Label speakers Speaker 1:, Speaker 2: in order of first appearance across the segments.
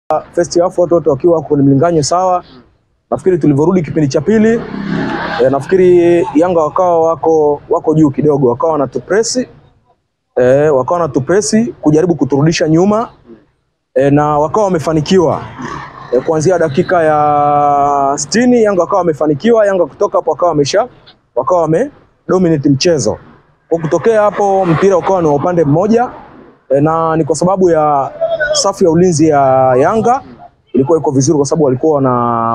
Speaker 1: first half watu wakiwa kwenye mlinganyo sawa. Nafikiri tulivyorudi kipindi cha pili, nafikiri Yanga wakawa wako juu kidogo, wakawa wanatupresi kujaribu kuturudisha nyuma, na wakawa wamefanikiwa. Kuanzia dakika ya 60 Yanga wakawa wamefanikiwa, Yanga kutoka hapo wakawa dominate mchezo. Kwa kutokea hapo mpira ukawa ni wa upande mmoja, na ni kwa sababu ya safu ya ulinzi ya Yanga ilikuwa iko vizuri, kwa sababu walikuwa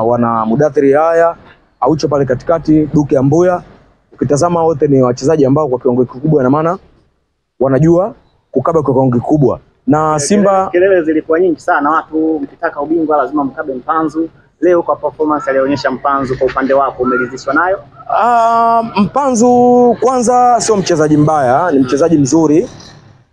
Speaker 1: wana Mudathiri haya Aucho pale katikati, Duke Ambuya. Ukitazama wote ni wachezaji ambao kwa kiwango kikubwa, na maana wanajua kukaba kwa kiwango kikubwa. Na Simba
Speaker 2: kelele zilikuwa nyingi sana, watu mkitaka ubingwa lazima mkabe Mpanzu. Leo kwa performance alionyesha Mpanzu, kwa upande wako umeridhishwa nayo?
Speaker 1: Mpanzu kwanza sio mchezaji mbaya, ni mchezaji mzuri,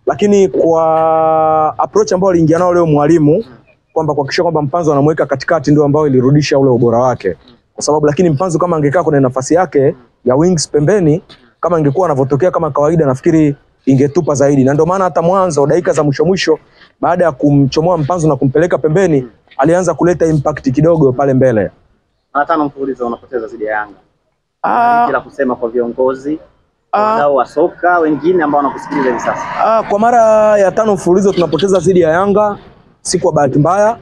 Speaker 1: lakini kwa approach ambayo aliingia nao leo mwalimu, kwamba kuhakikisha kwamba Mpanzu anamweka katikati, ndio ambao ilirudisha ule ubora wake. Kwa sababu lakini Mpanzu kama angekaa kwenye nafasi yake ya wings pembeni, kama ingekuwa anavyotokea kama kawaida, nafikiri ingetupa zaidi. Na ndio maana hata mwanzo dakika za mwisho baada ya kumchomoa Mpanzu na kumpeleka pembeni, alianza kuleta impact kidogo pale mbele.
Speaker 2: Mara 5 mfululizo unapoteza dhidi ya Yanga. Kila kusema kwa viongozi wadau wa soka wengine ambao wanakusikiliza hivi sasa.
Speaker 1: Kwa mara ya 5 mfululizo tunapoteza dhidi ya Yanga, si kwa bahati mbaya.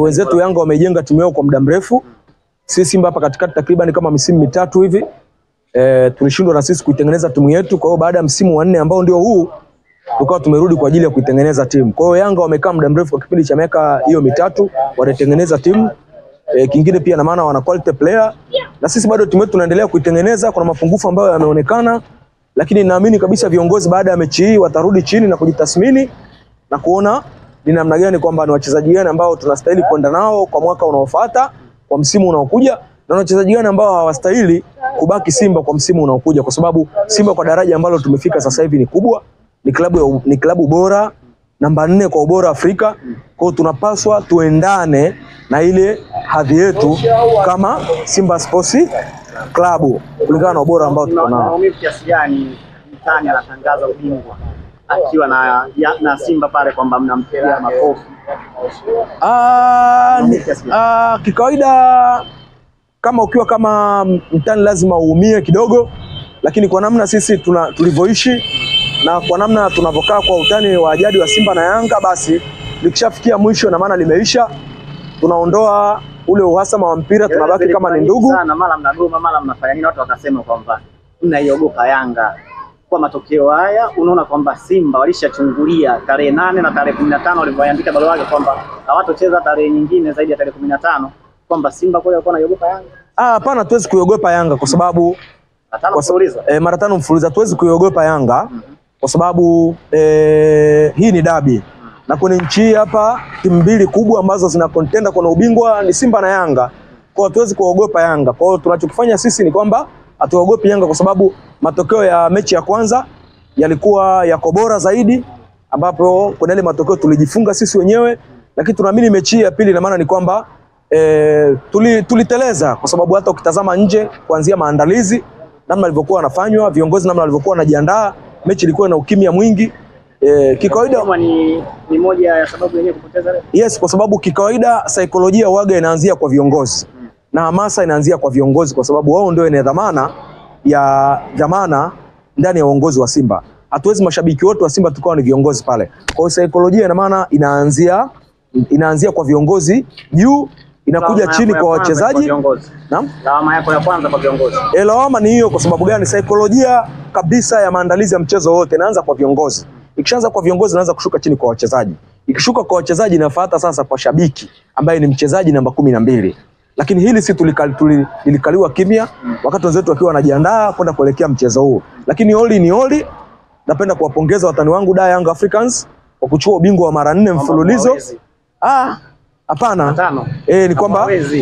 Speaker 1: Wenzetu Yanga wamejenga timu yao kwa muda mrefu. Sisi Simba hapa katikati takriban kama misimu 3 hivi tulishindwa na sisi kuitengeneza timu yetu. Kwa hiyo baada ya msimu wa 4 ambao ndio huu, tukawa tumerudi kwa ajili ya kuitengeneza timu. Kwa hiyo Yanga wamekaa muda mrefu, kwa kipindi cha miaka hiyo 3 wanatengeneza timu. Kingine pia na maana wana quality player, na sisi bado timu yetu tunaendelea kuitengeneza. Kuna mapungufu ambayo yameonekana, lakini naamini kabisa viongozi baada ya mechi hii watarudi chini na kujitathmini na kuona ni namna gani, kwamba ni wachezaji gani ambao tunastahili kwenda nao kwa mwaka unaofuata, kwa msimu unaokuja, na wachezaji gani ambao hawastahili kubaki Simba kwa msimu unaokuja, kwa sababu Simba kwa daraja ambalo tumefika sasa hivi ni kubwa, ni klabu bora namba 4 kwa ubora Afrika. Kwa hiyo tunapaswa tuendane na ile hadhi yetu kama Simba Sports Club kulingana na ubora ambao tuko nao.
Speaker 2: Maumivu kiasi gani mtani anatangaza ubingwa akiwa na Simba pale, kwamba mnampigia makofi?
Speaker 1: Kikawaida kama ukiwa kama mtani lazima uumie kidogo, lakini kwa namna sisi tulivyoishi na kwa namna tunavokaa kwa utani wa jadi wa Simba na Yanga, basi likishafikia mwisho na maana limeisha, tunaondoa ule uhasama wa mpira, tunabaki kama ni ndugu.
Speaker 2: Sana mara mnagoma, mara mnafanya nini, watu wakasema kwamba mnaiogopa Yanga. Kwa matokeo haya unaona kwamba Simba walishachungulia tarehe 8 na tarehe 15 walivyoandika barua yake kwamba hawatocheza tarehe nyingine zaidi ya tarehe 15, kwamba Simba kule walikuwa wanaiogopa Yanga.
Speaker 1: Hapana, tuwezi kuiogopa Yanga kwa sababu mara 5 mfululizo tuwezi kuiogopa Yanga kwa sababu hii ni dabi. Na kwenye nchi hapa timu mbili kubwa ambazo zina contender kwa ubingwa ni Simba na Yanga. Kwa hiyo tuwezi kuogopa Yanga. Kwa hiyo tunachokifanya sisi ni kwamba hatuogopi Yanga, kwa sababu matokeo ya mechi ya kwanza yalikuwa yako bora zaidi, ambapo kuna ile matokeo tulijifunga sisi wenyewe, lakini tunaamini mechi ya pili, na maana ni kwamba tuliteleza, kwa sababu hata ukitazama nje kuanzia maandalizi namna walivyokuwa wanafanywa, viongozi namna walivyokuwa wanajiandaa, mechi ilikuwa na ukimya mwingi. Kikawaida
Speaker 2: ni moja ya sababu yenyewe kupoteza leo.
Speaker 1: Yes, kwa sababu kikawaida saikolojia waga inaanzia kwa viongozi na hamasa inaanzia kwa viongozi, kwa sababu wao ndio ina dhamana ndani ya uongozi wa Simba. Hatuwezi mashabiki wote wa Simba tukao ni viongozi pale. Kwa hiyo saikolojia ina maana inaanzia kwa viongozi juu, inakuja chini kwa wachezaji.
Speaker 2: Naam, lawama yako ya kwanza kwa viongozi.
Speaker 1: Lawama ni hiyo. Kwa sababu gani? Saikolojia kabisa ya maandalizi ya mchezo wote inaanza kwa viongozi. Ikishaanza kwa viongozi inaanza kushuka chini kwa wachezaji. Ikishuka kwa wachezaji inafuata sasa kwa shabiki ambaye ni mchezaji namba 12. Lakini hili si tulikaliwa kimya wakati wenzetu wakiwa wanajiandaa kwenda kuelekea mchezo huu. Lakini oli napenda kuwapongeza watani wangu Young Africans kwa kuchukua ubingwa wa mara 4 mfululizo. Hapana. Ni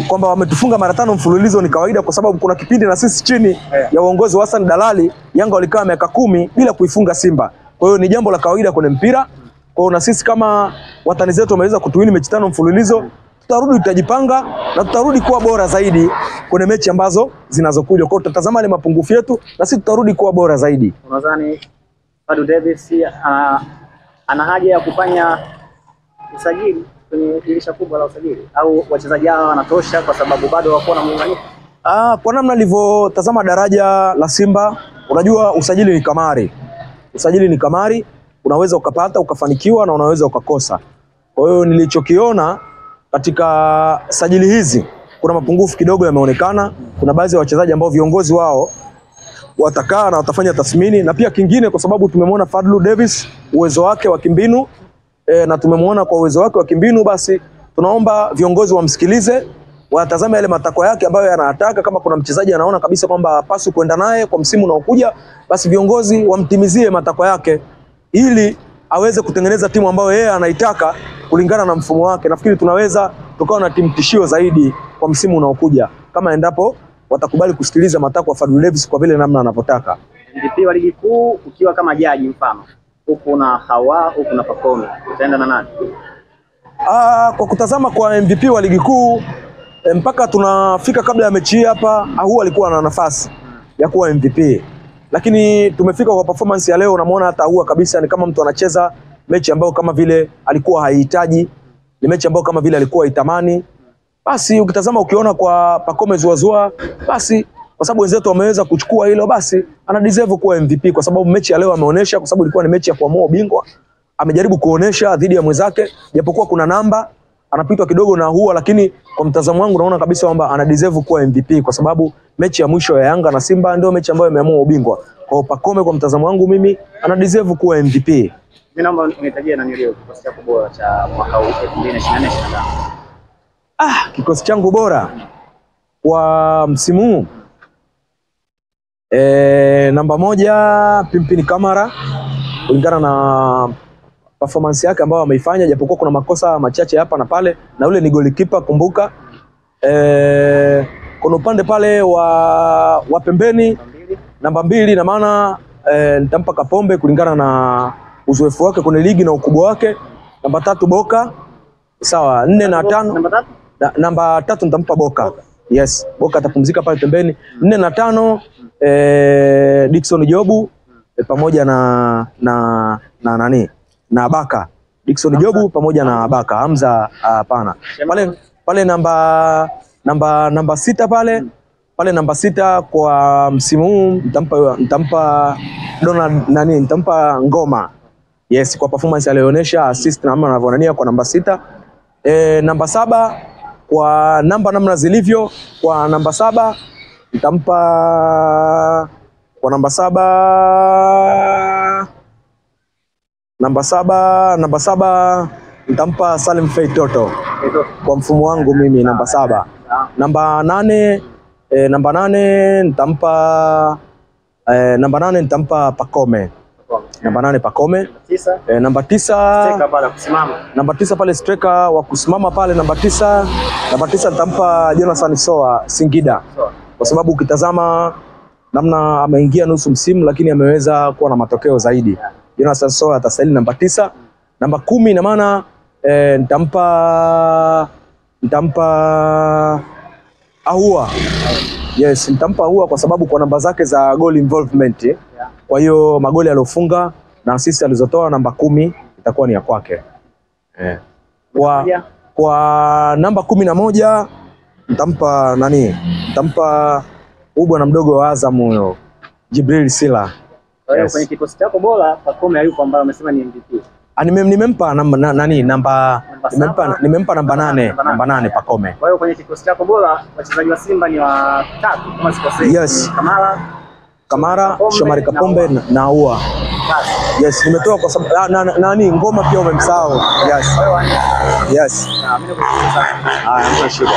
Speaker 1: kwamba wametufunga mara 5 mfululizo ni kawaida, kwa sababu kuna kipindi na sisi chini ya uongozi wa Hassan Dalali Yanga walikaa miaka 10 bila kuifunga Simba. Kwa hiyo ni jambo la kawaida kwenye mpira. Kwa hiyo na sisi kama watani zetu wameweza kutuwini mechi 5 mfululizo, tutarudi, tutajipanga na tutarudi kuwa bora zaidi kwenye mechi ambazo zinazokuja. Kwa hiyo tutatazama ile mapungufu yetu na sisi tutarudi kuwa bora zaidi.
Speaker 2: Unadhani Fadlu Davis ana haja ya kufanya usajili kwenye dirisha kubwa la usajili, au wachezaji hao wanatosha kwa sababu bado wako na muunganiko?
Speaker 1: Kwa namna nilivyotazama daraja la Simba, unajua usajili ni kamari. Usajili ni kamari, unaweza ukapata ukafanikiwa na unaweza ukakosa. Kwa hiyo nilichokiona katika sajili hizi, kuna mapungufu kidogo yameonekana. Kuna baadhi ya wachezaji ambao viongozi wao watakaa na watafanya tathmini, na pia kingine kwa sababu tumemwona Fadlu Davis uwezo wake wa kimbinu na tumemwona kwa uwezo wake wa kimbinu, basi tunaomba viongozi wamsikilize, watazame yale matakwa yake ambayo yanataka. Kama kuna mchezaji anaona kabisa kwamba hapaswi kwenda naye kwa msimu unaokuja, basi viongozi wamtimizie matakwa yake ili aweze kutengeneza timu ambayo yeye anaitaka kulingana na mfumo wake. Nafikiri tunaweza tukawa na timu tishio zaidi kwa msimu unaokuja kama endapo watakubali kusikiliza matakwa ya Fadlu Davis kwa vile namna anavyotaka.
Speaker 2: MVP wa ligi kuu ukiwa kama jaji, mfano huku na Hawa, huku na Pacome, utaenda na nani?
Speaker 1: Kwa kutazama kwa MVP wa ligi kuu mpaka tunafika kabla ya mechi hii hapa, Ahoua alikuwa na nafasi ya kuwa MVP. Lakini tumefika kwa performance ya leo, namuona hata Ahoua kabisa ni kama mtu anacheza mechi ambayo kama vile alikuwa haihitaji, ni mechi ambayo kama vile alikuwa haitamani. Basi ukitazama ukiona kwa Pacome zuazua, basi kwa sababu wenzetu wameweza kuchukua hilo, basi ana deserve kuwa MVP kwa sababu mechi ya leo ameonyesha, kwa sababu ilikuwa ni mechi ya kuamua ubingwa. Amejaribu kuonesha dhidi ya mwenzake, japokuwa kuna namba anapitwa kidogo na Ahoua, lakini kwa mtazamo wangu naona kabisa kwamba ana deserve kuwa MVP kwa sababu mechi ya mwisho ya Yanga na Simba ndio mechi ambayo imeamua ubingwa. Kwa Pacome kwa mtazamo wangu mimi ana deserve kuwa MVP.
Speaker 2: Mimi naomba unitajie nani leo kikosi chako bora cha mwaka huu 2024-2025.
Speaker 1: Kikosi changu bora kwa msimu huu namba 1 Pimpini Kamara, kulingana na performance yake ambayo ameifanya, japokuwa kuna makosa machache hapa na pale, na ule ni goalkeeper kumbuka. Kuna upande pale wa pembeni namba 2, na maana nitampa Kapombe kulingana na uzoefu wake kwenye ligi na ukubwa wake. Namba 3 Boka, sawa. 4 na 5 namba 3 nitampa Boka. Yes, Boka atapumzika pale pembeni. 4 na 5 Dickson Jobu pamoja na Baka. Dickson Jobu pamoja na Baka. Hamza hapana. Pale namba 6 pale namba 6 kwa msimu huu nitampa Donald nitampa Ngoma. Yes, kwa performance aliyoonyesha, assist na anavyoonania kwa namba 6. Namba 7 kwa namna zilivyo, kwa namba 7 nitampa kwa namba 7 nitampa Salim Fei Toto kwa mfumo wangu mimi namba 7. Namba 8 nitampa Pacome. Namba 8 Pacome. Namba 9 pale striker wa kusimama pale namba 9 nitampa Jonathan Soa Singida. Kwa sababu ukitazama namna ameingia nusu msimu lakini ameweza kuwa na matokeo zaidi. Jonathan Soa atastahili namba 9. Namba 10 ina maana nitampa Ahoua. Yes, nitampa Ahoua kwa sababu kwa namba zake za goal involvement. Kwa hiyo magoli aliyofunga na assist alizotoa namba 10 itakuwa ni ya kwake. Kwa namba 11 nitampa nitampa bwana mdogo wa Azam huyo Jibril Sila.
Speaker 2: Kwa hiyo kwenye kikosi chako bora Pacome hayupo ambaye amesema ni MVP.
Speaker 1: Nimempa nimempa namba 8 Pacome.
Speaker 2: Kwa hiyo kwenye kikosi chako bora wachezaji wa Simba ni wa 3 kama sikosei.
Speaker 1: Yes. Kamara, Shomari Kapombe na Ahoua. Yes, nimetoa kwa sababu Ngoma pia umemsahau. Yes. Yes.
Speaker 2: Mimi nakushukuru sana.
Speaker 1: Hamna shida.